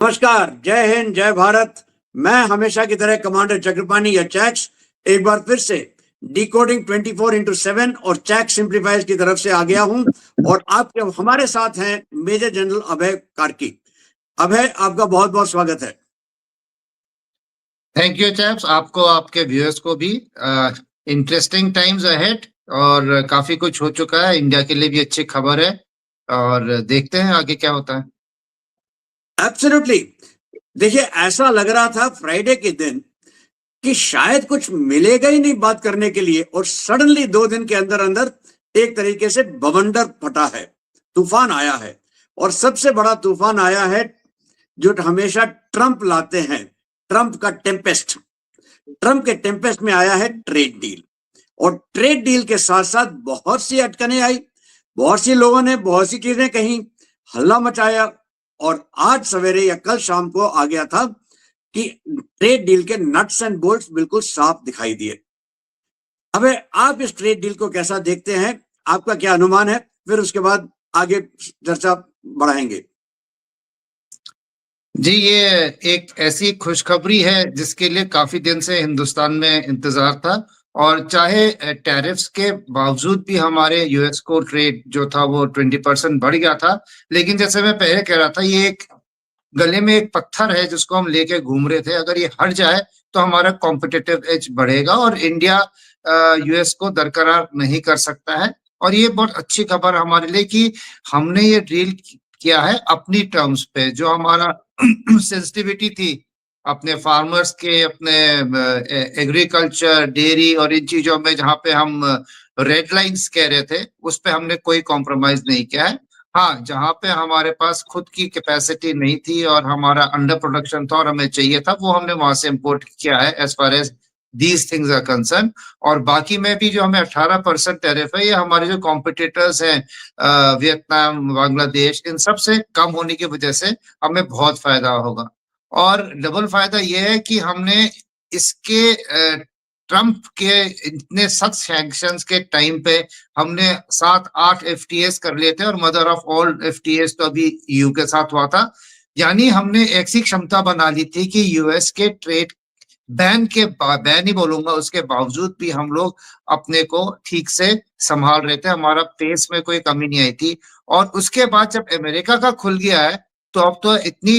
नमस्कार, जय हिंद, जय भारत। मैं हमेशा की तरह कमांडर चक्रपाणी या चैक्स एक बार फिर से डिकोडिंग 24x7 और चैक्स सिंप्लीफाइज की तरफ से आ गया हूं और आपके हमारे साथ हैं मेजर जनरल अभय कार्की। अभय, आपका बहुत बहुत स्वागत है। थैंक यू चैप्स, आपको आपके व्यूअर्स को भी इंटरेस्टिंग टाइम्स अहेड और काफी कुछ हो चुका है। इंडिया के लिए भी अच्छी खबर है और देखते हैं आगे क्या होता है। एब्सोल्युटली। देखिए, ऐसा लग रहा था फ्राइडे के दिन कि शायद कुछ मिलेगा ही नहीं बात करने के लिए, और सडनली 2 दिन के अंदर अंदर एक तरीके से बवंडर फटा है, तूफान आया है। और सबसे बड़ा तूफान आया है जो हमेशा ट्रंप लाते हैं, ट्रंप का टेम्पेस्ट। ट्रंप के टेम्पेस्ट में आया है ट्रेड डील, और ट्रेड डील के साथ साथ बहुत सी अटकनें आई, बहुत सी लोगों ने बहुत सी चीजें कही, हल्ला मचाया। और आज सवेरे या कल शाम को आ गया था कि ट्रेड डील के नट्स एंड बोल्ट्स बिल्कुल साफ दिखाई दिए। अब आप इस ट्रेड डील को कैसा देखते हैं, आपका क्या अनुमान है? फिर उसके बाद आगे चर्चा बढ़ाएंगे। जी, ये एक ऐसी खुशखबरी है जिसके लिए काफी दिन से हिंदुस्तान में इंतजार था। और चाहे टैरिफ्स के बावजूद भी हमारे यूएस को ट्रेड जो था वो 20% बढ़ गया था, लेकिन जैसे मैं पहले कह रहा था, ये एक गले में एक पत्थर है जिसको हम लेके घूम रहे थे। अगर ये हट जाए तो हमारा कॉम्पिटिटिव एज बढ़ेगा और इंडिया यूएस को दरकरार नहीं कर सकता है। और ये बहुत अच्छी खबर हमारे लिए कि हमने ये डील किया है अपनी टर्म्स पे। जो हमारा सेंसिटिविटी थी अपने फार्मर्स के, अपने एग्रीकल्चर, डेयरी और इन चीजों में, जहाँ पे हम रेड लाइंस कह रहे थे, उस पे हमने कोई कॉम्प्रोमाइज नहीं किया है। हाँ, जहाँ पे हमारे पास खुद की कैपेसिटी नहीं थी और हमारा अंडर प्रोडक्शन था और हमें चाहिए था, वो हमने वहां से इम्पोर्ट किया है as far as these things are concern. और बाकी में भी जो हमें 18% टैरिफ है, ये हमारे जो कॉम्पिटिटर्स हैं वियतनाम, बांग्लादेश, इन सब से कम होने की वजह से हमें बहुत फायदा होगा। और डबल फायदा ये है कि हमने इसके ट्रंप के इतने सख्त सैंक्शंस के टाइम पे हमने 7-8 एफटीएस कर लिए थे, और मदर ऑफ ऑल एफटीएस तो अभी ईयू के साथ हुआ था। यानी हमने ऐसी क्षमता बना ली थी कि यूएस के ट्रेड बैन ही बोलूंगा, उसके बावजूद भी हम लोग अपने को ठीक से संभाल रहे थे, हमारा पेस में कोई कमी नहीं आई थी। और उसके बाद जब अमेरिका का खुल गया है, तो अब तो इतनी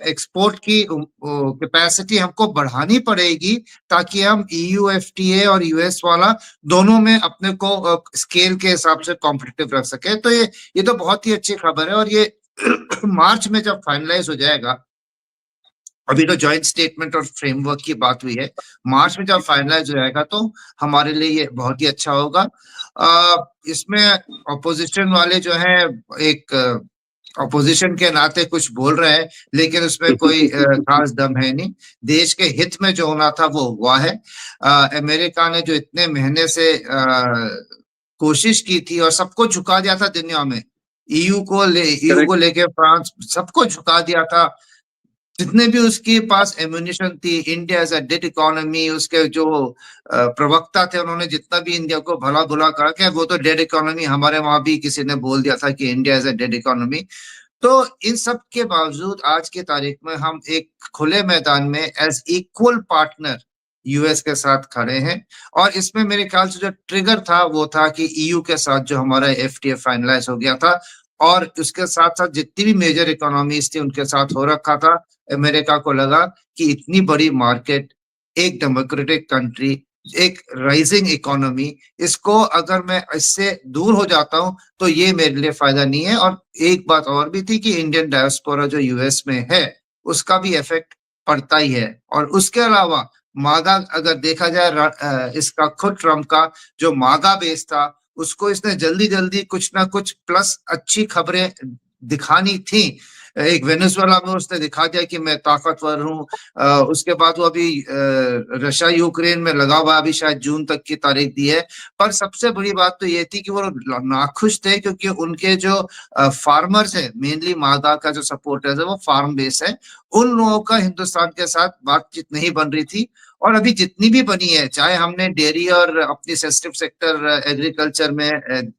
एक्सपोर्ट की कैपेसिटी हमको बढ़ानी पड़ेगी ताकि हम ईयू एफटीए और यूएस वाला दोनों में अपने को स्केल के हिसाब से कॉम्पिटिटिव रख सके। तो ये तो बहुत ही अच्छी खबर है। और ये मार्च में जब फाइनलाइज हो जाएगा, अभी तो जॉइंट स्टेटमेंट और फ्रेमवर्क की बात हुई है, मार्च में जब फाइनलाइज हो जाएगा तो हमारे लिए ये बहुत ही अच्छा होगा। इसमें ऑपोजिशन वाले जो है, एक ऑपोजिशन के नाते कुछ बोल रहे हैं, लेकिन उसमें कोई खास दम है नहीं। देश के हित में जो होना था वो हुआ है। अमेरिका ने जो इतने महीने से कोशिश की थी और सबको झुका दिया था दुनिया में, ईयू को लेके फ्रांस सबको झुका दिया था। जितने भी उसके पास एम्यूनिशन थी, India as a dead economy, उसके जो प्रवक्ता थे उन्होंने जितना भी इंडिया को भला बुला कहा कि वो तो डेड इकोनॉमी, हमारे वहां भी किसी ने बोल दिया था कि India as a dead economy. तो इन सब के बावजूद आज के तारीख में हम एक खुले मैदान में एज इक्वल पार्टनर यूएस के साथ खड़े हैं। और इसमें मेरे ख्याल से जो ट्रिगर था वो था कि ईयू के साथ जो हमारा एफटीए फाइनलाइज हो गया था, और उसके साथ साथ जितनी भी मेजर इकोनॉमीज थी उनके साथ हो रखा था। अमेरिका को लगा कि इतनी बड़ी मार्केट, एक डेमोक्रेटिक कंट्री, एक राइजिंग इकोनॉमी, इसको अगर मैं इससे दूर हो जाता हूं तो ये मेरे लिए फायदा नहीं है। और एक बात और भी थी कि इंडियन डायस्पोरा जो यूएस में है उसका भी इफेक्ट पड़ता ही है। और उसके अलावा मागा अगर देखा जाए, इसका खुद ट्रम्प का जो मागा बेस था, उसको इसने जल्दी जल्दी कुछ ना कुछ प्लस अच्छी खबरें दिखानी थी। एक वेनेजुएला में उसने दिखा दिया कि मैं ताकतवर हूँ। उसके बाद वो अभी रशिया यूक्रेन में लगा हुआ, अभी शायद जून तक की तारीख दी है। पर सबसे बड़ी बात तो ये थी कि वो नाखुश थे क्योंकि उनके जो फार्मर्स है, मेनली मागा का जो सपोर्टर्स है वो फार्म बेस है, उन लोगों का हिंदुस्तान के साथ बातचीत नहीं बन रही थी। और अभी जितनी भी बनी है, चाहे हमने डेयरी और अपनी सेंसिटिव सेक्टर एग्रीकल्चर में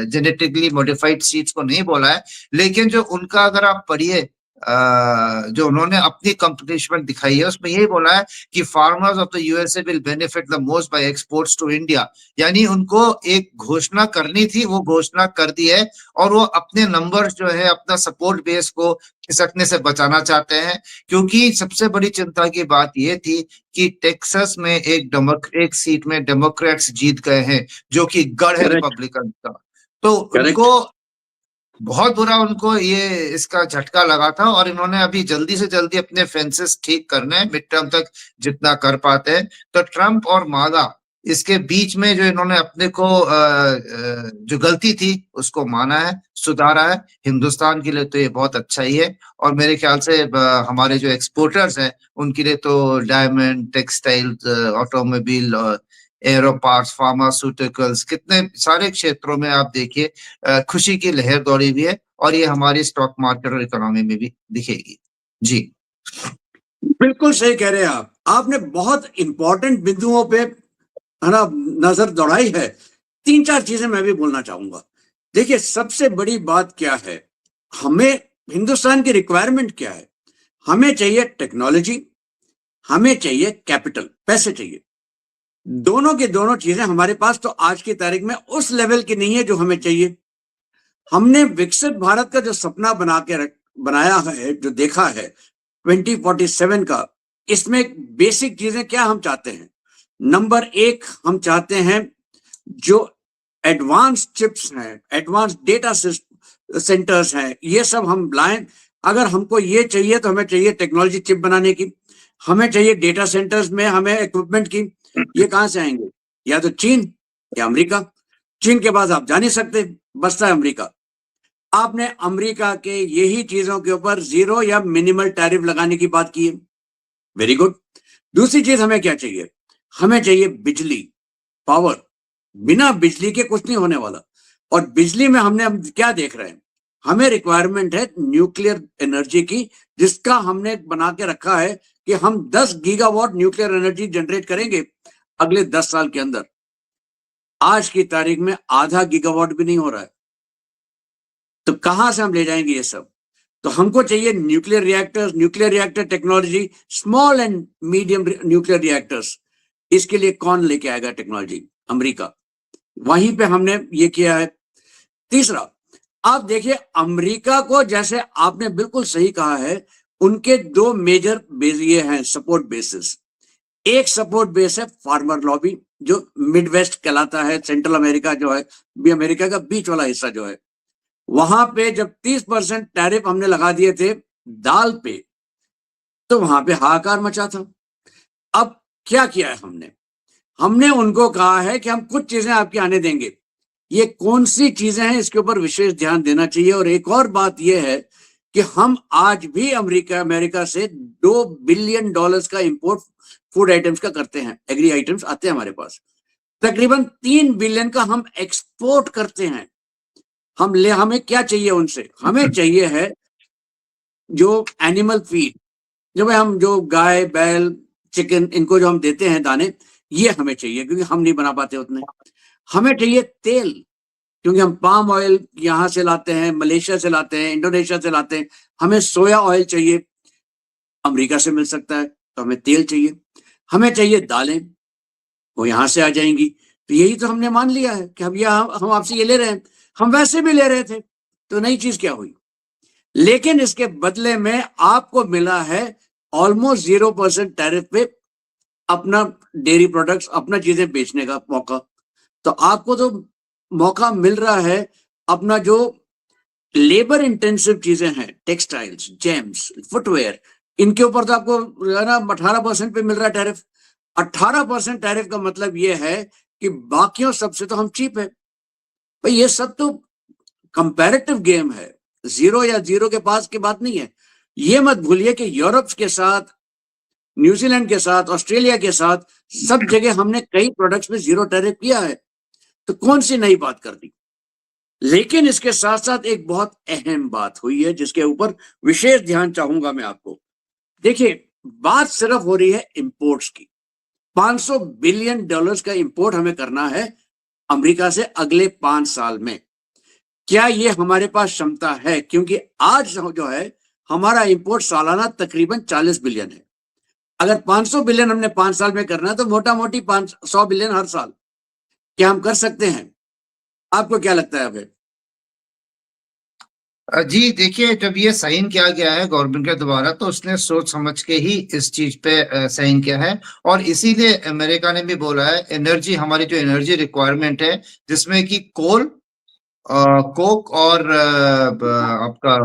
जेनेटिकली मॉडिफाइड सीड्स को नहीं बोला है, लेकिन जो उनका अगर आप पढ़िए जो उन्होंने अपनी कंपनीशमेंट दिखाई है उसमें यही बोला है कि farmers of the USA will benefit the most by exports to India. यानी उनको एक घोषणा करनी थी, वो घोषणा कर दी है और वो अपने नंबर्स जो है, अपना सपोर्ट बेस को खिसकने से बचाना चाहते हैं। क्योंकि सबसे बड़ी चिंता की बात ये थी कि टेक्सास में एक सीट में डेमोक्रेट्स जीत गए हैं, जो कि गढ़ है करेक्ट, रिपब्लिकन का। तो करेक्ट। उनको बहुत बुरा, उनको ये इसका झटका लगा था और इन्होंने अभी जल्दी से जल्दी अपने फेंसेस ठीक करने हैं, मिड टर्म तक जितना कर पाते हैं। तो ट्रम्प और मागा इसके बीच में जो इन्होंने अपने को जो गलती थी उसको माना है, सुधारा है। हिंदुस्तान के लिए तो ये बहुत अच्छा ही है और मेरे ख्याल से हमारे जो एक्सपोर्टर्स हैं उनके लिए तो diamond, textile, automobile, arrow parts, pharmaceuticals, कितने सारे क्षेत्रों में आप देखिए खुशी की लहर दौड़ी हुई है और ये हमारी स्टॉक मार्केट और इकोनॉमी में भी दिखेगी। जी बिल्कुल सही कह रहे हैं आप। आपने बहुत इंपॉर्टेंट बिंदुओं पे है ना नजर दौड़ाई है। 3-4 चीजें मैं भी बोलना चाहूंगा। देखिए, सबसे बड़ी बात क्या है, हमें हिंदुस्तान की रिक्वायरमेंट क्या है? हमें चाहिए टेक्नोलॉजी, हमें चाहिए कैपिटल, पैसे चाहिए। दोनों की दोनों चीजें हमारे पास तो आज की तारीख में उस लेवल की नहीं है जो हमें चाहिए। हमने विकसित भारत का जो सपना बनाया है, जो देखा है 2047 का, इसमें बेसिक चीजें क्या हम चाहते हैं? नंबर 1, हम चाहते हैं जो एडवांस चिप्स हैं, एडवांस डेटा सेंटर्स हैं, ये सब हम लाएं। अगर हमको ये चाहिए तो हमें चाहिए टेक्नोलॉजी चिप बनाने की, हमें चाहिए डेटा सेंटर्स में हमें इक्विपमेंट की। ये कहां से आएंगे? या तो चीन या अमेरिका। चीन के पास आप जा नहीं सकते, बसता है अमेरिका। आपने अमेरिका के यही चीजों के ऊपर जीरो या मिनिमल टैरिफ लगाने की बात की है। Very good. दूसरी चीज हमें क्या चाहिए? हमें चाहिए बिजली, पावर। बिना बिजली के कुछ नहीं होने वाला। और बिजली में हम क्या देख रहे हैं? हमें रिक्वायरमेंट है न्यूक्लियर एनर्जी की, जिसका हमने बना के रखा है कि हम 10 गीगावाट न्यूक्लियर एनर्जी जनरेट करेंगे अगले 10 साल के अंदर। आज की तारीख में आधा गीगावाट भी नहीं हो रहा है। तो कहां से हम ले जाएंगे ये सब? तो हमको चाहिए nuclear reactors, nuclear reactor technology, small and medium nuclear reactors. इसके लिए कौन लेके आएगा टेक्नोलॉजी? अमेरिका। वहीं पे हमने ये किया है। तीसरा, आप देखिए अमेरिका को, जैसे आपने बिल्कुल सही कहा है, उनके 2 मेजर बेस ये हैं, सपोर्ट बेसिस। एक सपोर्ट बेस है फार्मर लॉबी, जो मिडवेस्ट कहलाता है, सेंट्रल अमेरिका जो है, भी अमेरिका का बीच वाला हिस्सा जो है, वहां पे जब 30% टैरिफ हमने लगा दिए थे दाल पे, तो वहां पे हाहाकार मचा था। अब क्या किया है हमने? हमने उनको कहा है कि हम कुछ चीजें आपके आने देंगे। ये कौन सी चीजें हैं, इसके ऊपर विशेष ध्यान देना चाहिए। और एक और बात यह है कि हम आज भी अमेरिका से $2 बिलियन का इंपोर्ट फूड आइटम्स का करते हैं। एग्री आइटम्स आते हैं हमारे पास। तकरीबन 3 बिलियन का हम एक्सपोर्ट करते हैं। हमें क्या चाहिए उनसे? हमें चाहिए है जो एनिमल फीड, जो गाय, बैल, चिकन, इनको जो हम देते हैं दाने, ये हमें चाहिए, क्योंकि हम नहीं बना पाते उतने। हमें चाहिए तेल, क्योंकि हम पाम ऑयल यहां से लाते हैं, मलेशिया से लाते हैं, इंडोनेशिया से लाते हैं। हमें सोया ऑयल चाहिए, अमेरिका से मिल सकता है, तो हमें तेल चाहिए। हमें चाहिए दालें, वो यहां से आ जाएंगी। तो यही तो हमने मान लिया है कि हम आपसे ये ले रहे हैं। हम वैसे भी ले रहे थे, तो नई चीज क्या हुई? लेकिन इसके बदले में आपको मिला है ऑलमोस्ट 0% टैरिफ पे अपना डेयरी प्रोडक्ट्स, अपना चीजें बेचने का मौका। तो आपको तो मौका मिल रहा है अपना जो लेबर इंटेंसिव चीजें हैं, टेक्सटाइल्स, जेम्स, फुटवेयर, इनके ऊपर तो आपको 18% पे मिल रहा है टैरिफ। 18% टैरिफ का मतलब ये है कि बाकियों सबसे तो हम चीप है। भाई ये सब तो कंपैरेटिव गेम है, जीरो या जीरो के पास की बात नहीं है। ये मत भूलिए कि यूरोप के साथ, न्यूजीलैंड के साथ, ऑस्ट्रेलिया के साथ, सब जगह हमने कई प्रोडक्ट्स में जीरो टैरिफ किया है। तो कौन सी नई बात कर दी? लेकिन इसके साथ साथ एक बहुत अहम बात हुई है, जिसके ऊपर विशेष ध्यान चाहूंगा मैं आपको। देखिए, बात सिर्फ हो रही है इंपोर्ट्स की। $500 बिलियन का इंपोर्ट हमें करना है अमेरिका से अगले 5 साल में। क्या ये हमारे पास क्षमता है? क्योंकि आज जो है हमारा इंपोर्ट सालाना तकरीबन 40 बिलियन है। अगर 500 बिलियन हमने 5 साल में करना है तो मोटा मोटी 500 बिलियन हर साल। क्या हम कर सकते हैं? आपको क्या लगता है अभय? जी देखिए, जब ये साइन किया गया है गवर्नमेंट के द्वारा तो उसने सोच समझ के ही इस चीज पे साइन किया है। और इसीलिए अमेरिका ने भी बोला है एनर्जी, हमारी जो एनर्जी रिक्वायरमेंट है जिसमें कि कोल, कोक और आपका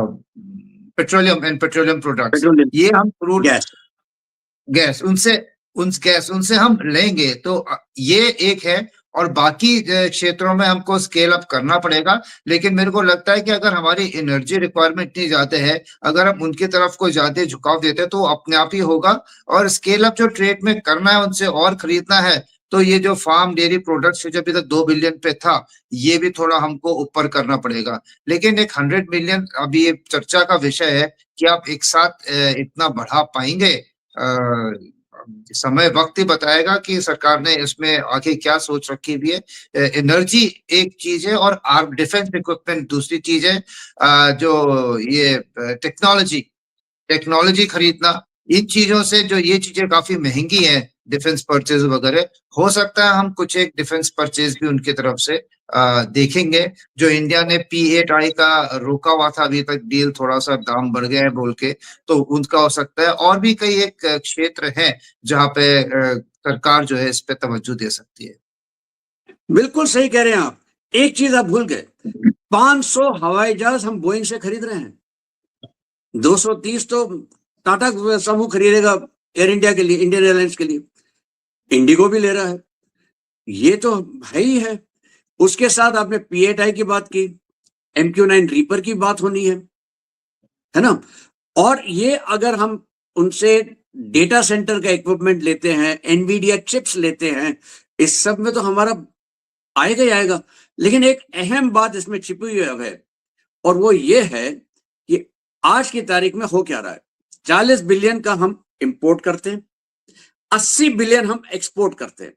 petroleum and petroleum products, petroleum, ये हम क्रूड गैस। गैस उनसे उनसे हम लेंगे तो ये एक है। और बाकी क्षेत्रों में हमको स्केल अप करना पड़ेगा। लेकिन मेरे को लगता है कि अगर हमारी एनर्जी रिक्वायरमेंट इतनी ज्यादा है, अगर हम उनकी तरफ कोई ज्यादा झुकाव देते हैं तो अपने आप ही होगा। और स्केल अप जो ट्रेड में करना है उनसे और खरीदना है तो ये जो फार्म डेयरी प्रोडक्ट्स जो अभी तक 2 बिलियन पे था, ये भी थोड़ा हमको ऊपर करना पड़ेगा। लेकिन एक 100 मिलियन अभी ये चर्चा का विषय है कि आप एक साथ इतना बढ़ा पाएंगे। अ, समय वक्त ही बताएगा कि सरकार ने इसमें आगे क्या सोच रखी हुई है। एनर्जी एक चीज है और आर्म डिफेंस इक्विपमेंट दूसरी चीज है। जो ये टेक्नोलॉजी टेक्नोलॉजी खरीदना, इन चीजों से जो ये चीजें काफी महंगी हैं, डिफेंस परचेज वगैरह, हो सकता है हम कुछ एक डिफेंस परचेज भी उनकी तरफ से देखेंगे। जो इंडिया ने P8I का रोका हुआ था अभी तक डील, थोड़ा सा दाम बढ़ गया है बोल के, तो उनका हो सकता है। और भी कई एक क्षेत्र है जहाँ पे सरकार जो है इस पे तवज्जो दे सकती है। बिल्कुल सही कह रहे हैं आप। एक चीज आप भूल गए, 500 हवाई जहाज हम बोइंग से खरीद रहे हैं। 230 तो टाटा समूह खरीदेगा एयर इंडिया के लिए, इंडियन एयरलाइंस के लिए। इंडिगो भी ले रहा है। ये तो है ही है। उसके साथ आपने P8I की बात की, MQ-9 रीपर की बात होनी है ना? और ये अगर हम उनसे डेटा सेंटर का इक्विपमेंट लेते हैं, एनवीडिया चिप्स लेते हैं, इस सब में तो हमारा आएगा ही आएगा। लेकिन एक अहम बात इसमें छिपी हुई है और वो ये है कि आज की तारीख में हो क्या रहा है। 40 बिलियन का हम इंपोर्ट करते हैं, 80 बिलियन हम एक्सपोर्ट करते हैं।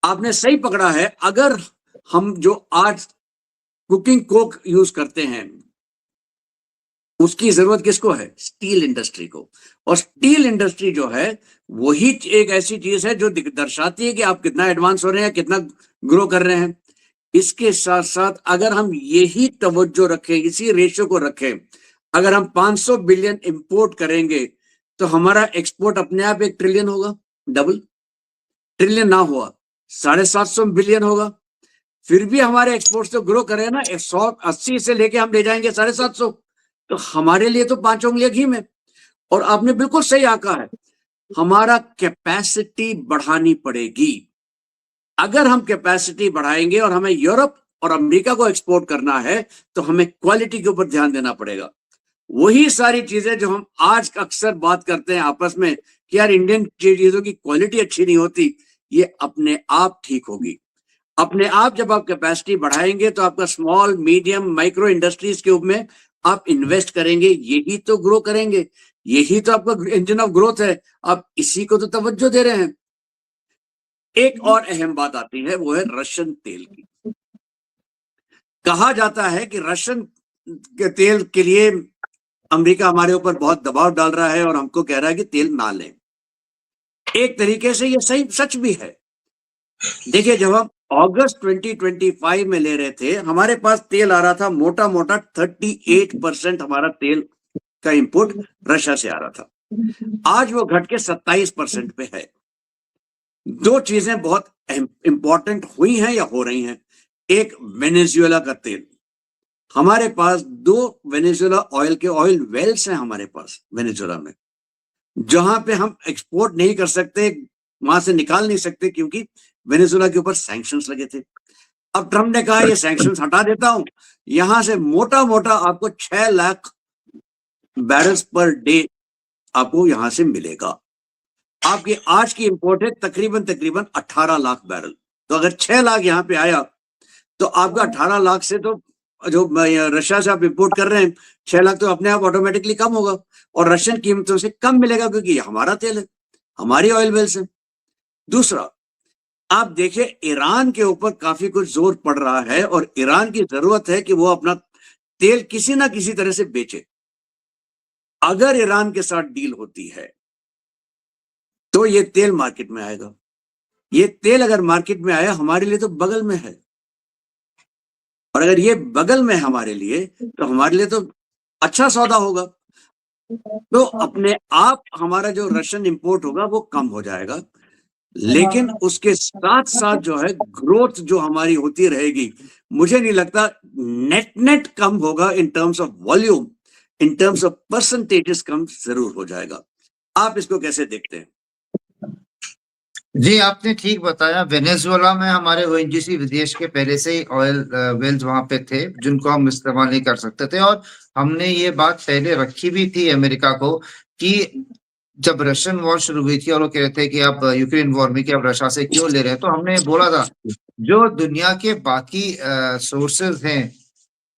आपने सही पकड़ा है। अगर हम जो आज कुकिंग कोक यूज करते हैं, उसकी जरूरत किसको है? स्टील इंडस्ट्री को। और स्टील इंडस्ट्री जो है वही एक ऐसी चीज है जो दर्शाती है कि आप कितना एडवांस हो रहे हैं, कितना ग्रो कर रहे हैं। इसके साथ साथ अगर हम यही तवज्जो रखें, इसी रेशियो को रखें, अगर हम 500 बिलियन इंपोर्ट करेंगे तो हमारा एक्सपोर्ट अपने आप 1 ट्रिलियन होगा। डबल ट्रिलियन ना हुआ 750 बिलियन होगा। फिर भी हमारे एक्सपोर्ट तो ग्रो करे ना, 180 से लेके हम ले जाएंगे 750, तो हमारे लिए तो 5 उंगलियां घी में। और आपने बिल्कुल सही आका है, हमारा कैपेसिटी बढ़ानी पड़ेगी। अगर हम कैपेसिटी बढ़ाएंगे और हमें यूरोप और अमेरिका को एक्सपोर्ट करना है तो हमें क्वालिटी के ऊपर ध्यान देना पड़ेगा। वही सारी चीजें जो हम आज अक्सर बात करते हैं आपस में कि यार इंडियन चीजों की क्वालिटी अच्छी नहीं होती, ये अपने आप ठीक होगी। अपने आप जब आप कैपेसिटी बढ़ाएंगे तो आपका स्मॉल मीडियम माइक्रो इंडस्ट्रीज के ऊपर में आप इन्वेस्ट करेंगे, यही तो ग्रो करेंगे, यही तो आपका इंजन ऑफ ग्रोथ है। आप इसी को तो तवज्जो दे रहे हैं। एक और अहम बात आती है, वो है रशियन तेल की। कहा जाता है कि रशियन के तेल के लिए अमेरिका हमारे ऊपर बहुत दबाव डाल रहा है और हमको कह रहा है कि तेल ना लें। एक तरीके से ये सही सच भी है। देखिए, जब हम अगस्त 2025 में ले रहे थे, हमारे पास तेल आ रहा था मोटा मोटा 38% हमारा तेल का इंपोर्ट रशिया से आ रहा था। आज वो घट के 27% पे है। दो चीजें बहुत इंपॉर्टेंट हुई हैं या हो रही हैं। एक, वेनेजुएला का तेल। हमारे पास 2 वेनेजुएला ऑयल के ऑयल वेल्स हैं हमारे पास वेनेजुएला में, जहां पे हम एक्सपोर्ट नहीं कर सकते, वहां से निकाल नहीं सकते क्योंकि वेनेजुएला के ऊपर सैंक्शंस लगे थे। अब ट्रम्प ने कहा ये सैंक्शंस हटा देता हूं, यहां से मोटा मोटा आपको 6 लाख बैरल्स पर डे आपको यहां से मिलेगा। आपकी आज की इंपोर्ट है तकरीबन 18 लाख बैरल। तो अगर 6 लाख यहां पे आया तो आपका 18 लाख से तो जो रशिया से आप इंपोर्ट कर रहे हैं 6 लाख तो अपने आप ऑटोमेटिकली कम होगा और रशियन कीमतों से कम मिलेगा क्योंकि ये हमारा तेल है, हमारी ऑयल वेल्स है। दूसरा, आप देखिए ईरान के ऊपर काफी कुछ जोर पड़ रहा है और ईरान की जरूरत है कि वो अपना तेल किसी ना किसी तरह से बेचे। अगर ईरान के साथ डील होती है तो ये तेल मार्केट में आएगा। ये तेल अगर मार्केट में आया, हमारे लिए तो बगल में है, और अगर ये बगल में है हमारे लिए, तो हमारे लिए तो अच्छा सौदा होगा। तो अपने आप हमारा जो रशियन इंपोर्ट होगा वो कम हो जाएगा, लेकिन उसके साथ साथ जो है ग्रोथ जो हमारी होती रहेगी, मुझे नहीं लगता नेट नेट कम होगा in terms of volume, in terms of percentages कम जरूर हो जाएगा। आप इसको कैसे देखते हैं? जी, आपने ठीक बताया। वेनेजुएला में हमारे ओएनजीसी विदेश के पहले से ही ऑयल वेल्स वहां पे थे, जिनको हम इस्तेमाल नहीं कर सकते थे, और हमने ये बात पहले रखी भी थी अमेरिका को कि जब रशियन वॉर शुरू हुई थी और वो कह रहे थे कि आप यूक्रेन वॉर में कि आप रशिया से क्यों ले रहे हैं, तो हमने बोला था जो दुनिया के बाकी सोर्सेज हैं,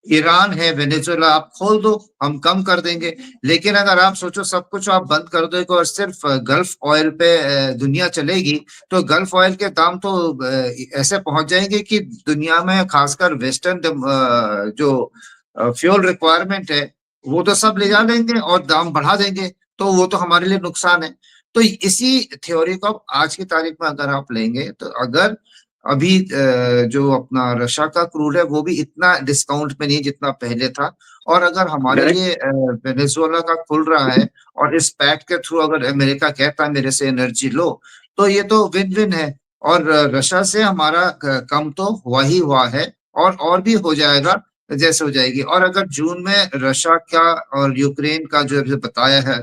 ईरान है, वेनेजुएला, आप खोल दो, हम कम कर देंगे। लेकिन अगर आप सोचो सब कुछ आप बंद कर दोगे और सिर्फ गल्फ ऑयल पे दुनिया चलेगी, तो गल्फ ऑयल के दाम तो ऐसे पहुंच जाएंगे कि दुनिया में खासकर वेस्टर्न जो फ्यूल रिक्वायरमेंट है वो तो सब ले जा लेंगे और दाम बढ़ा देंगे, तो वो तो हमारे लिए नुकसान है। तो इसी थ्योरी को आज की तारीख में अगर आप लेंगे, तो अगर अभी जो अपना रशिया का क्रूड है वो भी इतना डिस्काउंट में नहीं जितना पहले था, और अगर हमारे करेक्ट। लिए वेनेजुएला का खुल रहा है और इस पैक्ट के थ्रू अगर अमेरिका कहता है मेरे से एनर्जी लो, तो ये तो विन विन है। और रशिया से हमारा कम तो हुआ ही हुआ है, और भी हो जाएगा जैसे हो जाएगी। और अगर जून में रशिया का और यूक्रेन का जो अभी बताया है,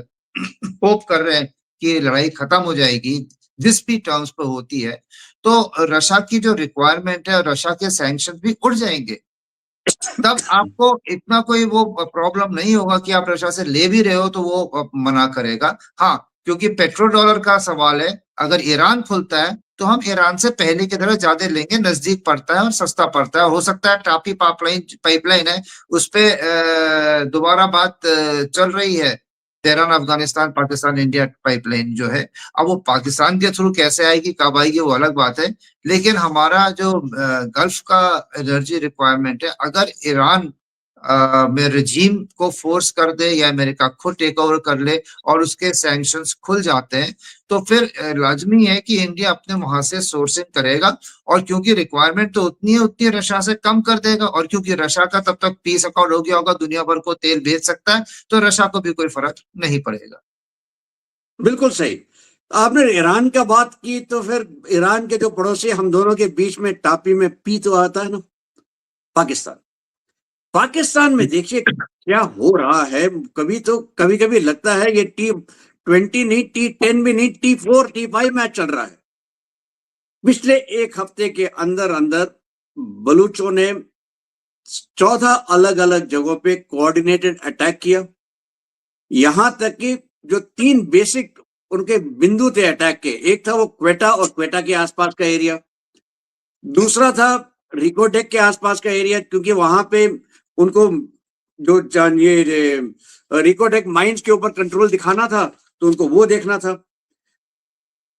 होप कर रहे हैं कि लड़ाई खत्म हो जाएगी जिस भी टर्म्स पे होती है, तो रशिया की जो रिक्वायरमेंट है और रशिया के सैंक्शन भी उड़ जाएंगे। तब आपको इतना कोई वो प्रॉब्लम नहीं होगा कि आप रशिया से ले भी रहे हो तो वो मना करेगा। हाँ, क्योंकि पेट्रो डॉलर का सवाल है, अगर ईरान खुलता है तो हम ईरान से पहले की तरह ज्यादा लेंगे, नजदीक पड़ता है और सस्ता पड़ता है। हो सकता है टापी पाइपलाइन है उस पे दोबारा बात चल रही है, Tehran Afghanistan Pakistan India pipeline जो है। अब वो पाकिस्तान के थ्रू कैसे आएगी कब आएगी वो अलग बात है, लेकिन हमारा जो गल्फ का एनर्जी रिक्वायरमेंट है, अगर ईरान में रजीम को फोर्स कर दे या अमेरिका खुद टेक ओवर कर ले और उसके सैंक्शंस खुल जाते हैं, तो फिर लाजमी है कि इंडिया अपने वहां से सोर्सिंग करेगा। और क्योंकि रिक्वायरमेंट तो उतनी है उतनी रशिया से कम कर देगा, और क्योंकि रशिया का तब तक पीस अकाउंट हो गया होगा, दुनिया भर को तेल बेच सकता है, तो रशिया को भी कोई फर्क नहीं पड़ेगा। बिल्कुल सही। आपने ईरान का बात की, तो फिर ईरान के जो पड़ोसी हम दोनों के बीच में टापी में पी तो आता है ना, पाकिस्तान। पाकिस्तान में देखिए क्या हो रहा है। कभी तो कभी कभी लगता है ये T20 नहीं, T10 भी नहीं, T4 T5 मैच चल रहा है। पिछले एक हफ्ते के अंदर अंदर बलूचों ने 14 अलग अलग जगहों पे कोऑर्डिनेटेड अटैक किया। यहां तक कि जो 3 बेसिक उनके बिंदु थे अटैक के, एक था वो क्वेटा और क्वेटा के आसपास का एरिया, दूसरा था रिकोटेक के आसपास का एरिया, क्योंकि वहां पे उनको जो ये रिकोटेक माइंस के ऊपर कंट्रोल दिखाना था, तो उनको वो देखना था।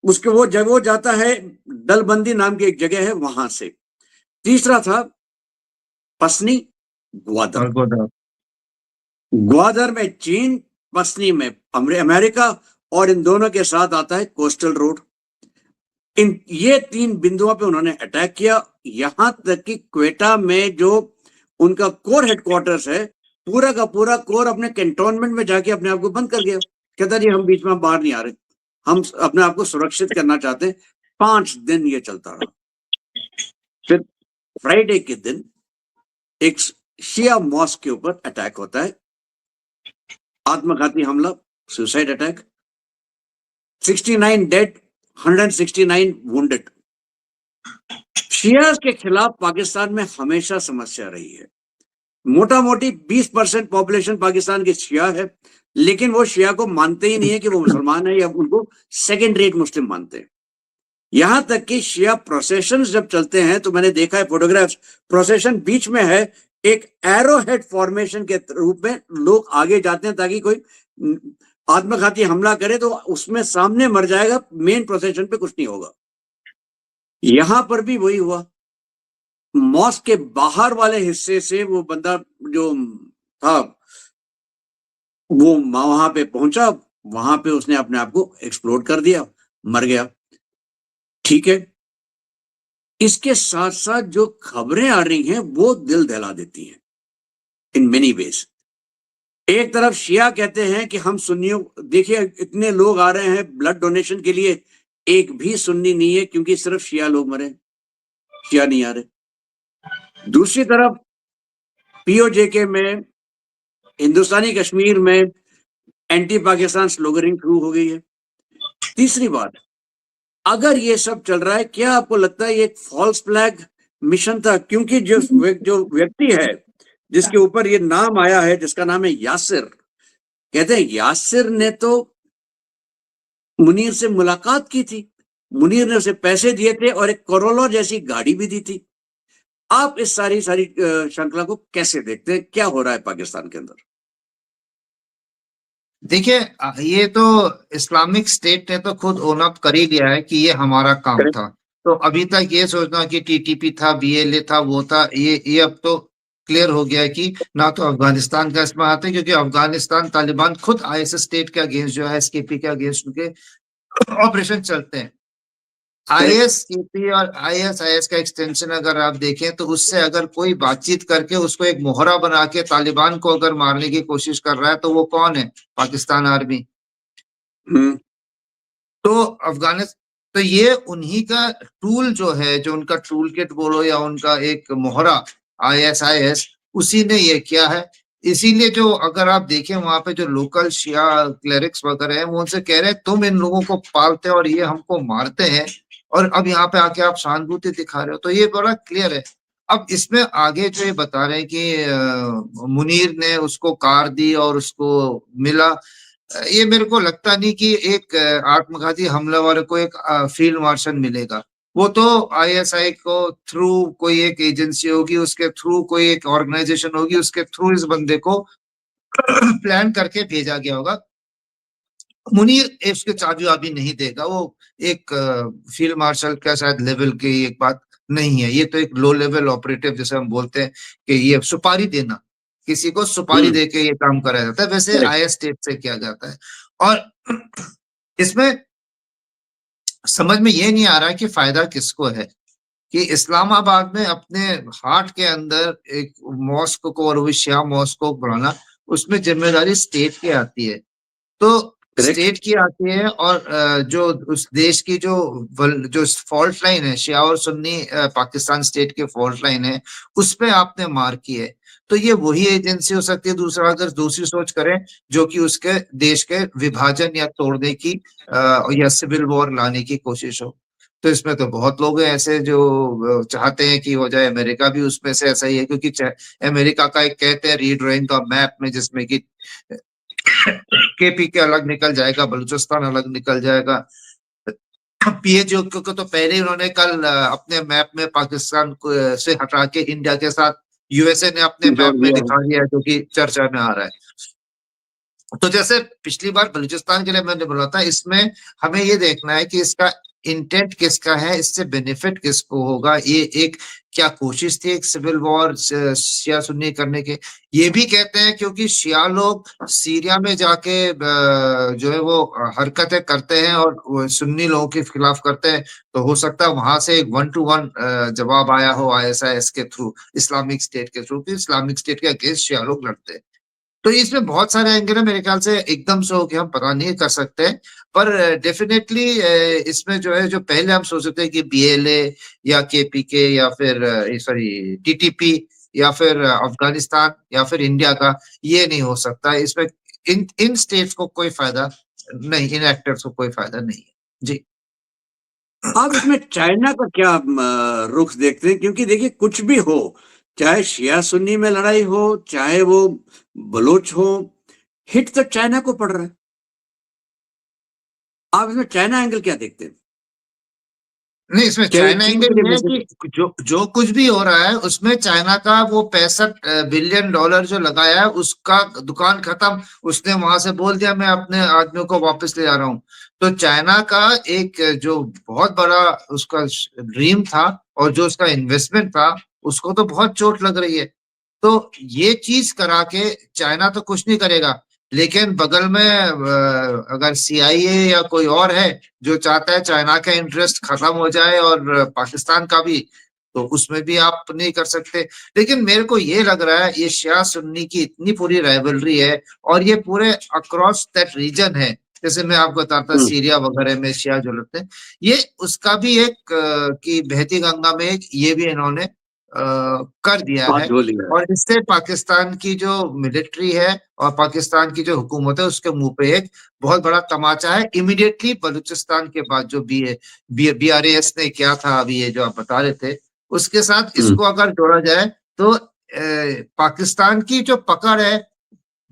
उसके वो जब वो जाता है दलबंदी नाम की एक जगह है वहां से। तीसरा था पसनी ग्वादर। और गोदा ग्वादर में चीन, पसनी में अमेरिका, और इन दोनों के साथ आता है कोस्टल रोड। इन ये 3 बिंदुओं पे उन्होंने अटैक किया। यहां तक कि क्वेटा में जो उनका कोर हेडक्वार्टर्स है, पूरा का पूरा कोर अपने कैंटोनमेंट में जाके अपने आप को बंद कर गया। कहता जी हम बीच में बाहर नहीं आ रहे, हम अपने आप को सुरक्षित करना चाहते हैं। 5 दिन ये चलता रहा। फिर फ्राइडे के दिन एक शिया मॉस्क के ऊपर अटैक होता है, आत्मघाती हमला, suicide attack, 69 dead, 169 wounded. Shias के खिलाफ पाकिस्तान में हमेशा समस्या रही है। मोटा मोटी 20% पॉपुलेशन पाकिस्तान की शिया है, लेकिन वो शिया को मानते ही नहीं है कि वो मुसलमान है, या उनको सेकेंड रेट मुस्लिम मानते हैं। यहां तक कि शिया प्रोसेशन जब चलते हैं, तो मैंने देखा है फोटोग्राफ्स, प्रोसेशन बीच में है, एक एरो हेड फॉर्मेशन के रूप में लोग आगे जाते हैं ताकि कोई आत्मघाती हमला करे तो उसमें सामने मर जाएगा, मेन प्रोसेशन पे कुछ नहीं होगा। यहां पर भी वही हुआ। मॉस्क के बाहर वाले हिस्से से वो बंदा जो था वो वहां पे पहुंचा, वहां पे उसने अपने आप को एक्सप्लोड कर दिया, मर गया। ठीक है, इसके साथ साथ जो खबरें आ रही हैं वो दिल दहला देती हैं इन मेनी वेज। एक तरफ शिया कहते हैं कि हम सुन्नियों, देखिए इतने लोग आ रहे हैं ब्लड डोनेशन के लिए, एक भी सुन्नी नहीं है क्योंकि सिर्फ शिया लोग मरे, शिया नहीं आ रहे। दूसरी तरफ पीओजेके में, हिंदुस्तानी कश्मीर में एंटी पाकिस्तान स्लोगनिंग शुरू हो गई है। तीसरी बात, अगर ये सब चल रहा है, क्या आपको लगता है ये एक फॉल्स फ्लैग मिशन था? क्योंकि जो व्यक्ति है जिसके ऊपर ये नाम आया है, जिसका नाम है यासिर, कहते हैं यासिर ने तो मुनीर से मुलाकात की थी, मुनीर ने उसे पैसे दिए थे और एक कोरोला जैसी गाड़ी भी दी थी। आप इस सारी श्रृंखला को कैसे देखते हैं? क्या हो रहा है पाकिस्तान के अंदर? देखिए, ये तो इस्लामिक स्टेट ने तो खुद ओन अप कर ही लिया है कि ये हमारा काम करेक्ट। था। तो अभी तक ये सोचना कि टीटीपी था, बीएलए था, वो था, ये अब तो क्लियर हो गया है कि ना तो अफगानिस्तान का इसमें हाथ है, क्योंकि अफगानिस्तान तालिबान खुद आईएस स्टेट के अगेंस्ट, जो है एसकेपी के अगेंस्ट उनके ऑपरेशन चलते हैं। करेक्ट। आईएसकेपी और आईएसआईएस का एक्सटेंशन अगर आप देखें तो उससे अगर कोई बातचीत करके उसको एक मोहरा बना के तालिबान को अगर मारने की कोशिश कर रहा है तो वो कौन है? पाकिस्तान आर्मी। हम्म। तो अफगानिस्तान, तो ये उन्हीं का टूल जो है, जो उनका टूल किट बोलो या उनका एक मोहरा आईएसआईएस, उसी ने ये किया है। इसीलिए जो अगर आप देखें वहां पे जो लोकल शिया क्लेरिक्स वगैरह हैं, वो उनसे कह रहे हैं तुम इन लोगों को पालते हो और ये हमको मारते हैं, और अब यहाँ पे आके आप सहानुभूति दिखा रहे हो। तो ये बड़ा क्लियर है। अब इसमें आगे जो ये बता रहे हैं कि मुनीर ने उसको कार दी और उसको मिला, ये मेरे को लगता नहीं कि एक आत्मघाती हमलावर को एक फील्ड मार्शल मिलेगा। वो तो आईएसआई को थ्रू कोई एक एजेंसी होगी, उसके थ्रू कोई एक ऑर्गेनाइजेशन होगी, उसके थ्रू इस बंदे को प्लान करके भेजा गया होगा। मुनीर उसके चाबी वाबी नहीं देगा, वो एक फील्ड मार्शल का शायद लेवल की एक बात नहीं है। ये तो एक लो लेवल ऑपरेटिव जैसे हम बोलते हैं कि ये सुपारी देना, किसी को सुपारी हम्म। देके ये काम कराया जाता है, वैसे करेक्ट। आईएस स्टेट से किया जाता है। और इसमें समझ में ये नहीं आ रहा है कि फायदा किसको है कि इस्लामाबाद में अपने हार्ट के अंदर एक मॉस्क को, और वो शिया मॉस्क को बनाना, उसमें जिम्मेदारी स्टेट की आती है। तो करेक्ट। स्टेट की आती है, और जो उस देश की जो फॉल्ट लाइन है, शिया और सुन्नी पाकिस्तान स्टेट के फॉल्ट लाइन है, उस पे आपने मार की है। तो ये वही एजेंसी हो सकती है, दूसरा अगर दूसरी सोच करें, जो कि उसके देश के विभाजन या तोड़ने की या सिविल वॉर लाने की कोशिश हो। तो इसमें तो बहुत लोग हैं ऐसे जो चाहते हैं कि हो जाए। अमेरिका भी उसमें से ऐसा ही है, क्योंकि अमेरिका का एक कहते हैं रीड्राइंग द मैप में, जिसमें कि केपी के अलग निकल जाएगा, बलूचिस्तान अलग निकल जाएगा। पीएचओ को तो पहले ही उन्होंने कल अपने मैप में पाकिस्तान को से हटा के इंडिया के साथ यूएसए ने अपने जोड़ मैप में दिया है। दिखा दिया है, जो कि चर्चा में आ रहा है। तो जैसे पिछली बार बलूचिस्तान के लिए मैंने बोला था, इसमें हमें ये देखना है कि इसका इंटेंट किसका है, इससे बेनिफिट किसको होगा। ये एक क्या कोशिश थी एक सिविल वॉर शिया सुन्नी करने के? ये भी कहते हैं क्योंकि शिया लोग सीरिया में जाके जो है वो हरकतें करते हैं और वो सुन्नी लोगों के खिलाफ करते हैं। तो हो सकता है वहां से एक 1-to-1 जवाब आया हो आईएसआईएस के थ्रू, इस्लामिक स्टेट के थ्रू, कि इस्लामिक स्टेट के अगेंस्ट शिया लोग लड़ते हैं। तो इसमें बहुत सारे एंगल है, मेरे ख्याल से एकदम से हो के हम पता नहीं कर सकते, पर डेफिनेटली इसमें जो है, जो पहले हम सोचते थे कि बीएलए या केपीके या फिर सॉरी टीटीपी या फिर अफगानिस्तान या फिर इंडिया का, ये नहीं हो सकता इसमें। इन इन स्टेट्स को कोई फायदा नहीं, इन एक्टर्स को कोई फायदा नहीं है। जी। आप इसमें चाइना का क्या रुख देखते हैं? क्योंकि देखिए कुछ भी हो, चाहे शिया सुन्नी में लड़ाई हो, चाहे वो बलोच हो, हिट तो चाइना को पड़ रहा है। आप इसमें चाइना एंगल क्या देखते हैं? नहीं, इसमें क्या ये चाइना चीन के एंगल लिए ये है मैसेज? कि जो जो कुछ भी हो रहा है उसमें चाइना का वो 65 बिलियन डॉलर जो लगाया है, उसका दुकान खत्म। उसने वहां से बोल दिया मैं अपने आदमियों को वापस ले जा रहा हूँ। तो चाइना का एक जो बहुत बड़ा उसका ड्रीम था और जो उसका इन्वेस्टमेंट था, उसको तो बहुत चोट लग रही है। तो ये चीज करा के चाइना तो कुछ नहीं करेगा, लेकिन बगल में अगर CIA या कोई और है जो चाहता है चाइना का इंटरेस्ट खत्म हो जाए और पाकिस्तान का भी, तो उसमें भी आप नहीं कर सकते। लेकिन मेरे को ये लग रहा है ये शिया सुन्नी की इतनी पूरी राइवलरी है और ये पूरे अक्रॉस दैट रीजन है, जैसे मैं आपको बताता हम्म, सीरिया वगैरह में शिया जो लगते हैं, ये उसका भी एक कि बहती गंगा में एक ये भी इन्होंने कर दिया बात है। हो लिया है। और इससे पाकिस्तान की जो मिलिट्री है और पाकिस्तान की जो हुकूमत है उसके मुंह पे एक बहुत बड़ा तमाचा है। इमीडिएटली बलूचिस्तान के बाद जो BRAS ने किया था, अभी ये जो आप बता रहे थे, उसके साथ हम्म, इसको अगर जोड़ा जाए तो पाकिस्तान की जो पकड़ है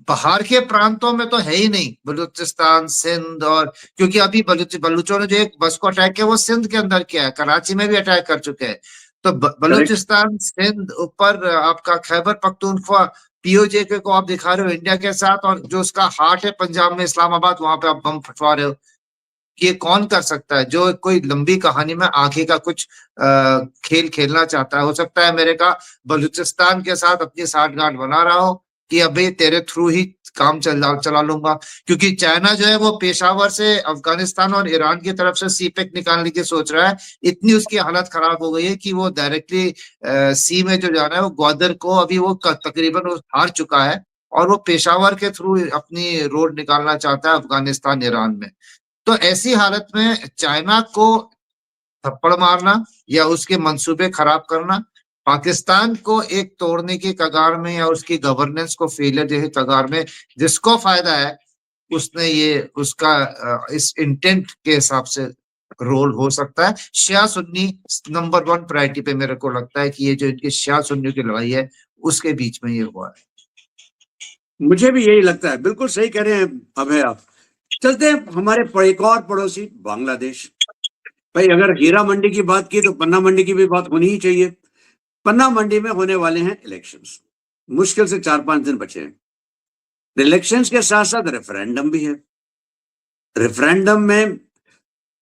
बाहर के प्रांतों में तो है ही नहीं, बलूचिस्तान, सिंध, और क्योंकि अभी बलूचों ने जो एक बस को अटैक किया वो सिंध के अंदर किया है, कराची में भी अटैक कर चुके हैं। तो करेक्ट। बलूचिस्तान, सिंध, ऊपर आपका खैबर पख्तूनख्वा, POJ को आप दिखा रहे हो इंडिया के साथ, और जो उसका हार्ट है पंजाब में इस्लामाबाद, वहां पे आप बम फटवा रहे हो। ये कौन कर सकता है? जो कोई लंबी कहानी में आगे का कुछ खेल खेलना चाहता है। हो सकता है अमेरिका बलूचिस्तान के साथ अपनी साठगांठ बना रहा हो कि अबे तेरे थ्रू ही काम चला लूंगा, क्योंकि चाइना जो है वो पेशावर से अफगानिस्तान और ईरान की तरफ से सीपेक निकालने की सोच रहा है। इतनी उसकी हालत खराब हो गई है कि वो डायरेक्टली सी में जो जाना है वो ग्वादर को अभी वो तकरीबन वो हार चुका है, और वो पेशावर के थ्रू अपनी रोड निकालना चाहता है अफगानिस्तान ईरान में। तो ऐसी हालत में चाइना को थप्पड़ मारना या उसके मंसूबे खराब करना, पाकिस्तान को एक तोड़ने की कगार में या उसकी गवर्नेंस को फेलियर जैसे कगार में, जिसको फायदा है उसने ये उसका इस इंटेंट के हिसाब से रोल हो सकता है। शिया सुन्नी नंबर 1 प्रायोरिटी पे मेरे को लगता है कि ये जो इनकी शिया सुन्नी की लड़ाई है उसके बीच में ये हुआ है। मुझे भी यही लगता है, बिल्कुल सही कह रहे हैं अभय आप। चलते हैं हमारे एक और पड़ोसी बांग्लादेश। भाई अगर हीरा मंडी की बात की तो पन्ना मंडी की भी बात होनी ही चाहिए। पन्ना मंडी में होने वाले हैं इलेक्शंस, मुश्किल से 4-5 दिन बचे हैं। इलेक्शंस के साथ साथ रेफरेंडम भी है। रेफरेंडम में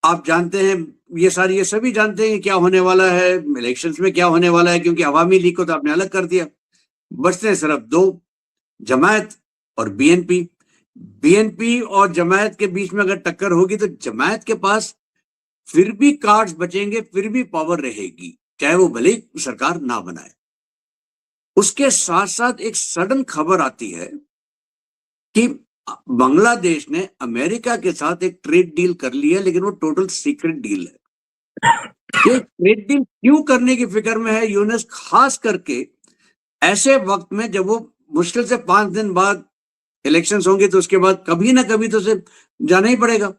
आप जानते हैं, ये सभी जानते हैं कि क्या होने वाला है इलेक्शंस में, क्या होने वाला है, क्योंकि अवामी लीग को तो आपने अलग कर दिया। बचते हैं सिर्फ दो, जमायत और BNP। BNP और जमायत के बीच में अगर टक्कर होगी तो जमायत के पास फिर भी कार्ड्स बचेंगे, फिर भी पावर रहेगी, चाहे वो भले ही सरकार ना बनाए। उसके साथ साथ एक सडन खबर आती है कि बांग्लादेश ने अमेरिका के साथ एक ट्रेड डील कर ली है, लेकिन वो टोटल सीक्रेट डील है। ये ट्रेड डील क्यों करने की फिक्र में है यूनुस, खास करके ऐसे वक्त में जब वो मुश्किल से 5 दिन बाद इलेक्शंस होंगे, तो उसके बाद कभी ना कभी तो उसे जाना ही पड़ेगा।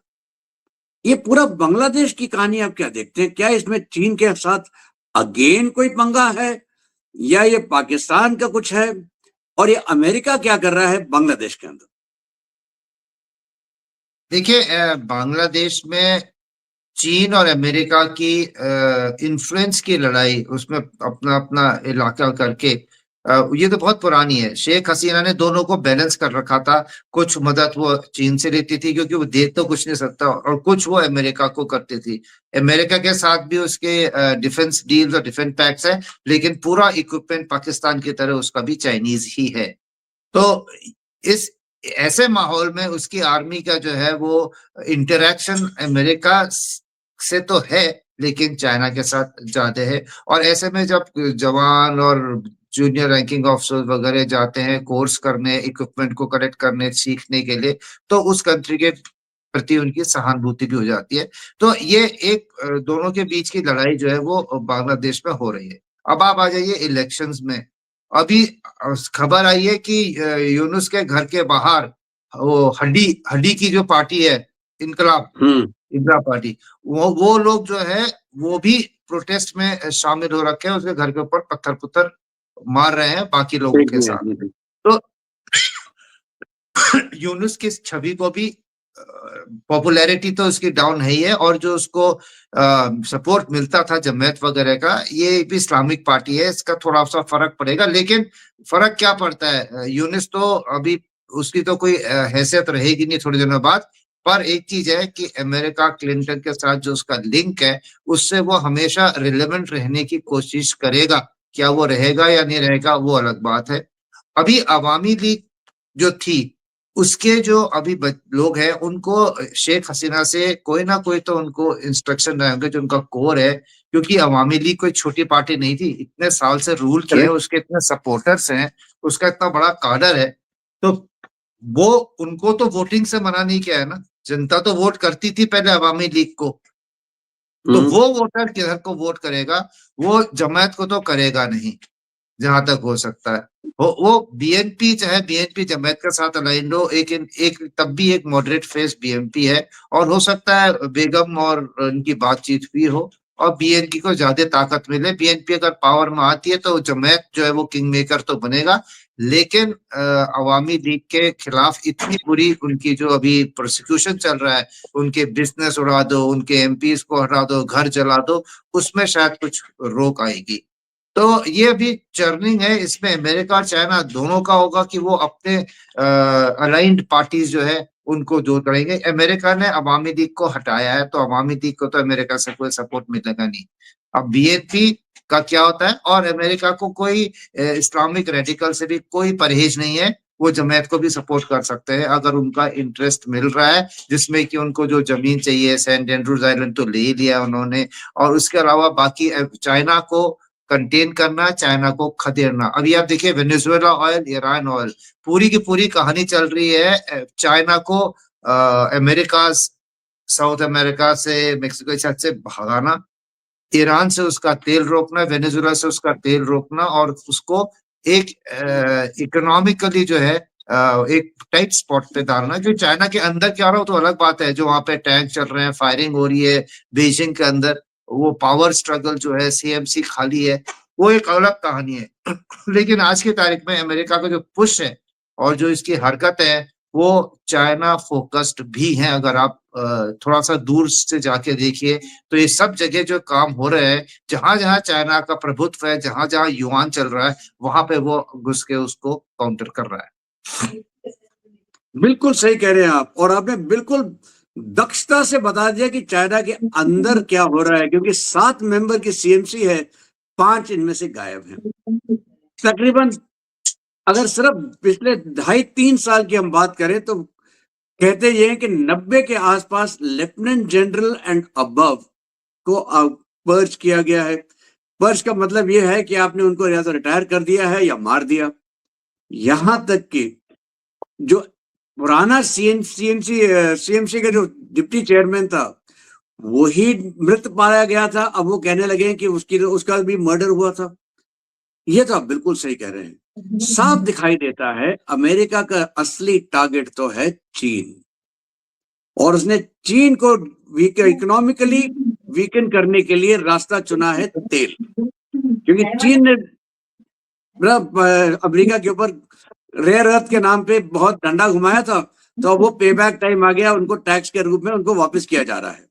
ये पूरा बांग्लादेश की कहानी आप क्या देखते हैं? क्या इसमें चीन के साथ अगेन कोई पंगा है, या ये पाकिस्तान का कुछ है, और ये अमेरिका क्या कर रहा है बांग्लादेश के अंदर? देखिए बांग्लादेश में चीन और अमेरिका की इन्फ्लुएंस की लड़ाई, उसमें अपना अपना इलाका करके ये तो बहुत पुरानी है। शेख हसीना ने दोनों को बैलेंस कर रखा था। कुछ मदद वो चीन से लेती थी क्योंकि वो दे तो कुछ नहीं सकता, और कुछ वो अमेरिका को करती थी। अमेरिका के साथ भी उसके डिफेंस डील्स और डिफेंस पैक्ट्स है, लेकिन पूरा इक्विपमेंट पाकिस्तान की तरह उसका भी चाइनीज ही है। तो इस ऐसे माहौल में उसकी आर्मी का जो है वो इंटरेक्शन अमेरिका से तो है, लेकिन चाइना के साथ ज्यादा है। और ऐसे में जब जवान और जूनियर रैंकिंग ऑफिसर वगैरह जाते हैं कोर्स करने, इक्विपमेंट को कलेक्ट करने, सीखने के लिए, तो उस कंट्री के प्रति उनकी सहानुभूति भी हो जाती है। तो ये एक दोनों के बीच की लड़ाई जो है वो बांग्लादेश में हो रही है। अब आप आ जाइए इलेक्शंस में। अभी खबर आई है कि यूनुस के घर के बाहर वो हड्डी हड्डी की जो पार्टी है, इनकलाब इंदिरा पार्टी, वो लोग जो है वो भी प्रोटेस्ट में शामिल हो रखे हैं। उसके घर के ऊपर पत्थर पुत्थर मार रहे हैं बाकी लोगों के साथ। तो यूनुस की छवि को भी पॉपुलैरिटी तो उसकी डाउन है ही है, और जो उसको सपोर्ट मिलता था जमायत वगैरह का, ये भी इस्लामिक पार्टी है, इसका थोड़ा सा फर्क पड़ेगा। लेकिन फर्क क्या पड़ता है, यूनुस तो अभी उसकी तो कोई हैसियत रहेगी नहीं थोड़े दिनों बाद। पर एक चीज है कि अमेरिका क्लिंटन के साथ जो उसका लिंक है, उससे वो हमेशा रिलेवेंट रहने की कोशिश करेगा। क्या वो रहेगा या नहीं रहेगा वो अलग बात है। अभी अवामी लीग जो थी उसके जो अभी लोग हैं उनको शेख हसीना से कोई ना कोई तो उनको इंस्ट्रक्शन रहेंगे, जो उनका कोर है, क्योंकि अवामी लीग कोई छोटी पार्टी नहीं थी, इतने साल से रूल किया है, करेक्ट। उसके इतने सपोर्टर्स हैं, उसका इतना बड़ा काडर है, तो वो उनको तो वोटिंग से मना नहीं किया है ना, जनता तो वोट करती थी पहले अवामी लीग को, तो वो वोटर किधर को वोट करेगा, वो जमात को तो करेगा नहीं, जहां तक हो सकता है। वो बीएनपी, चाहे बीएनपी जमात के साथ अलाइंड हो, एक तब भी एक मॉडरेट फेस बीएनपी है, और हो सकता है बेगम और उनकी बातचीत हुई हो और बीएनपी को ज्यादा ताकत मिले। बीएनपी अगर पावर में आती है तो जमात जो है वो किंग मेकर तो बनेगा, लेकिन अवामी लीग के खिलाफ इतनी बुरी उनकी जो अभी प्रोसिक्यूशन चल रहा है, उनके बिजनेस उड़ा दो, उनके एमपीज को हटा दो, घर जला दो, उसमें शायद कुछ रोक आएगी। तो ये अभी चर्निंग है, इसमें अमेरिका और चाइना दोनों का होगा कि वो अपने अलाइंड पार्टीज जो है उनको जो करेंगे। अमेरिका ने अवामी लीग को हटाया है, तो अवामी लीग को तो अमेरिका से कोई सपोर्ट मिलेगा नहीं। अब बीएनपी का क्या होता है, और अमेरिका को कोई इस्लामिक रेडिकल से भी कोई परहेज नहीं है, वो जमात को भी सपोर्ट कर सकते हैं अगर उनका इंटरेस्ट मिल रहा है, जिसमें कि उनको जो जमीन चाहिए, सेंट एंड्रूज आइलैंड तो ले ही लिया उन्होंने, और उसके अलावा बाकी चाइना को कंटेन करना, चाइना को खदेड़ना। अभी आप देखिए वेनेजुएला ऑयल, ईरान ऑयल, पूरी की पूरी कहानी चल रही है चाइना को अमेरिका, साउथ अमेरिका से, मेक्सिको के साथ से भगाना, ईरान से उसका तेल रोकना, वेनेजुएला से उसका तेल रोकना, और उसको एक इकोनॉमिकली जो है एक टाइट स्पॉट पे डालना। जो चाइना के अंदर क्या हो रहा है तो अलग बात है, जो वहां पे टैंक चल रहे हैं, फायरिंग हो रही है बीजिंग के अंदर, वो पावर स्ट्रगल जो है, सीएमसी खाली है, वो एक अलग कहानी है। लेकिन आज की तारीख में अमेरिका का जो पुश है और जो इसकी हरकत है, वो चाइना फोकस्ड भी है। अगर आप थोड़ा सा दूर से जाके देखिए तो ये सब जगह जो काम हो रहे हैं, जहां जहां चाइना का प्रभुत्व है, जहां जहां युआन चल रहा है, वहां पे वो घुस के उसको काउंटर कर रहा है। बिल्कुल सही कह रहे हैं आप, और आपने बिल्कुल दक्षता से बता दिया कि चाइना के अंदर क्या हो रहा है, क्योंकि 7 मेंबर की सीएमसी है, 5 इनमें से गायब हैं। तकरीबन अगर सिर्फ पिछले 2.5-3 साल की हम बात करें तो कहते ये हैं कि 90 के आसपास लेफ्टिनेंट जनरल एंड अबव को पर्च किया गया है। पर्च का मतलब यह है कि आपने उनको या तो रिटायर कर दिया है या मार दिया। यहां तक कि जो पुराना सीएमसी का जो डिप्टी चेयरमैन था, वही मृत पाया गया था। अब वो कहने लगे कि उसका भी मर्डर हुआ था। ये तो आप बिल्कुल सही कह रहे हैं। साफ दिखाई देता है अमेरिका का असली टारगेट तो है चीन, और उसने चीन को इकोनॉमिकली वीकन करने के लिए रास्ता चुना है तेल, क्योंकि चीन ने अमेरिका के ऊपर रेयर अर्थ के नाम पे बहुत डंडा घुमाया था, तो वो पे बैक टाइम आ गया, उनको टैक्स के रूप में उनको वापस किया जा रहा है।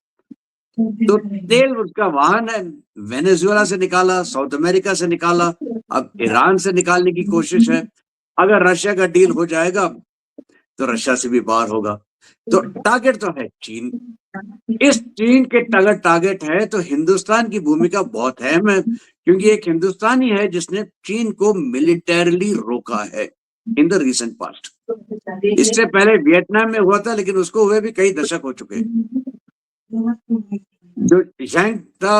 तो तेल उसका वाहन है, वेनेजुएला से निकाला, साउथ अमेरिका से निकाला, अब ईरान से निकालने की कोशिश है। अगर रशिया का डील हो जाएगा तो रशिया से भी बाहर होगा। तो टारगेट तो है चीन। इस चीन के टारगेट है तो हिंदुस्तान की भूमिका बहुत अहम है, क्योंकि एक हिंदुस्तानी है जिसने चीन को मिलिटरली रोका है इन द रिसेंट पास्ट। इससे पहले वियतनाम में हुआ था, लेकिन उसको हुए भी कई दशक हो चुके हैं। जो यांग था,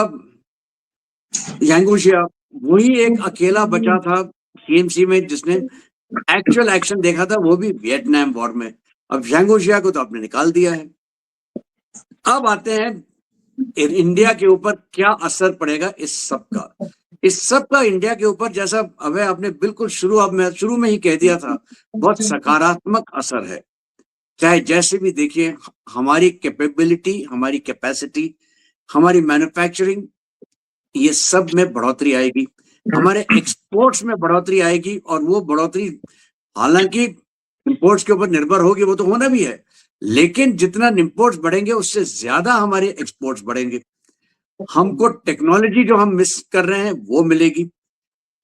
यांगुशिया, वही एक अकेला बचा था सीएमसी में जिसने एक्चुअल एक्शन देखा था, वो भी वियतनाम वॉर में। अब यांगुशिया को तो आपने निकाल दिया है। अब आते हैं इंडिया के ऊपर क्या असर पड़ेगा इस सब का। इस सब का इंडिया के ऊपर, जैसा अभय आपने बिल्कुल शुरू में ही कह दिया था, बहुत सकारात्मक असर है। चाहे जैसे भी देखिए, हमारी कैपेबिलिटी, हमारी कैपेसिटी, हमारी मैन्युफैक्चरिंग, ये सब में बढ़ोतरी आएगी, हमारे एक्सपोर्ट्स में बढ़ोतरी आएगी। और वो बढ़ोतरी हालांकि इंपोर्ट्स के ऊपर निर्भर होगी, वो तो होना भी है, लेकिन जितना इंपोर्ट्स बढ़ेंगे उससे ज्यादा हमारे एक्सपोर्ट्स बढ़ेंगे। हमको टेक्नोलॉजी जो हम मिस कर रहे हैं वो मिलेगी।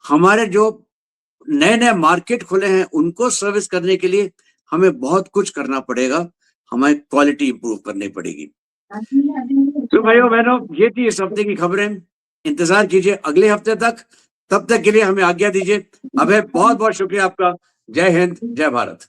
हमारे जो नए नए मार्केट खुले हैं उनको सर्विस करने के लिए हमें बहुत कुछ करना पड़ेगा, हमें क्वालिटी इंप्रूव करनी पड़ेगी। तो भाइयों बहनों, ये थी इस हफ्ते की खबरें। इंतजार कीजिए अगले हफ्ते तक। तब तक के लिए हमें आज्ञा दीजिए। अभय, बहुत बहुत शुक्रिया आपका। जय हिंद, जय भारत।